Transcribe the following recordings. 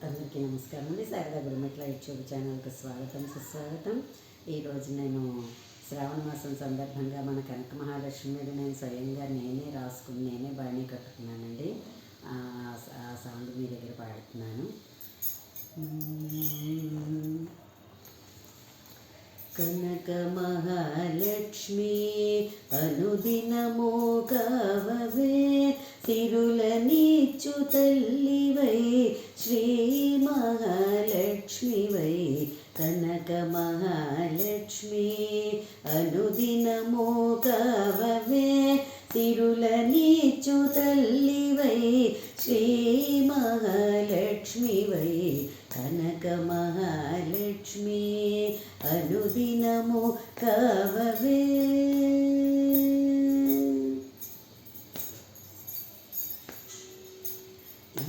అందరికీ నమస్కారం అండి. శారదా గురుమెట్ల యూట్యూబ్ ఛానల్కి స్వాగతం సుస్వాగతం. ఈరోజు నేను శ్రావణ మాసం సందర్భంగా మన కనక మహాలక్ష్మి మీద నేను స్వయంగా నేనే రాసుకుని నేనే బాణీ కట్టుకున్నానండి. ఆ సాంగ్ మీ దగ్గర పాడుతున్నాను. కనక మహాలక్ష్మి అనుదినము కావవే, సిరులనిచ్చు తల్లివై శ్రీ మహాలక్ష్మివై. కనక మహాలక్ష్మి అనుదినము కావవే, సిరులనిచ్చు తల్లివై శ్రీ మహాలక్ష్మివై. కనక మహాలక్ష్మి అనుదినము కావవే.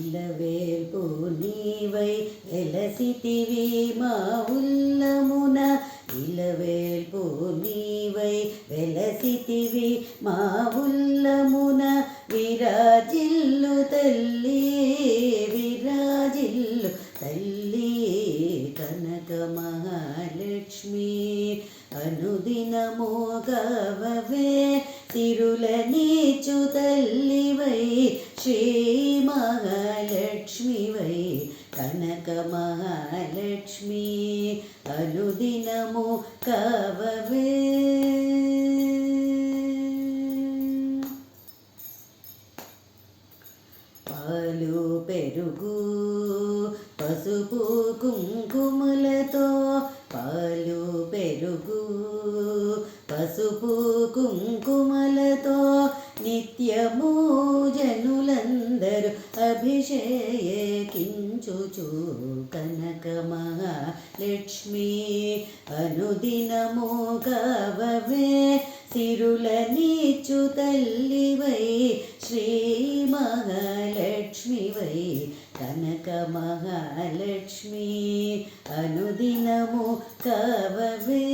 ఇలవేల్పు నీవై వెలసితివి మా ఉల్లమున, ఇలవేల్పు నీవై వెలసితివి మా ఉల్లమున. విరాజిల్లు తల్లి విరాజిల్లు తల్లి. కనక మహాలక్ష్మి అనుదినము కావవే, సిరులనిచ్చు తల్లివై శ్రీ మహాలక్ష్మివై. కనక మహాలక్ష్మి అనుదినము కావవే. పాలు పెరుగు పసుపు కుంకుమలతో, పాలు పెరుగు పసుపు కుంకుమలతో నిత్యము జనులందరూ అభిషేకించుచు. కనక మహాలక్ష్మి అనుదినము కావవే, సిరులనిచ్చు తల్లివై శ్రీ మహాలక్ష్మివై. కనక మహాలక్ష్మి అనుదినము కావవే.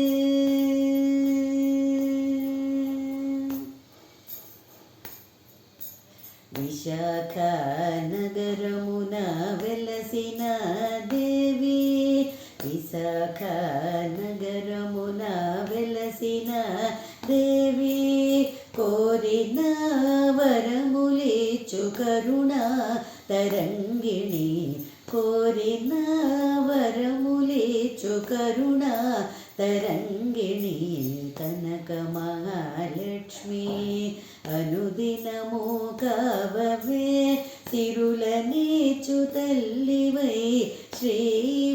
విశాఖ నగరమున వెలసిన దేవి, విశాఖ నగరమున వెలసిన దేవి. కోరిన వరములిచ్చు కరుణ తరంగిణి, కోరిన వరములిచ్చు కరుణ తరంగిణి. కనక మహాలక్ష్మి అనుదినము కావవే, సిరులనిచ్చు తల్లివై శ్రీ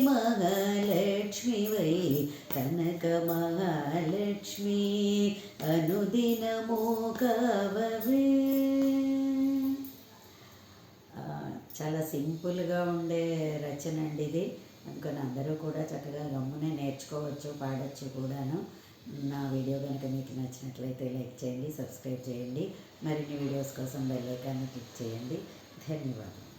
మహాలక్ష్మివై. కనక మహాలక్ష్మి అనుదినము కావవే. చాలా సింపుల్గా ఉండే రచన అండి ఇది. అందుకని అందరూ కూడా చక్కగా గమ్మునే నేర్చుకోవచ్చు, పాడచ్చు కూడాను. నా వీడియో కనుక మీకు నచ్చినట్లయితే లైక్ చేయండి, సబ్స్క్రైబ్ చేయండి. మరిన్ని వీడియోస్ కోసం బెల్ ఐకాన్ని క్లిక్ చేయండి. ధన్యవాదాలు.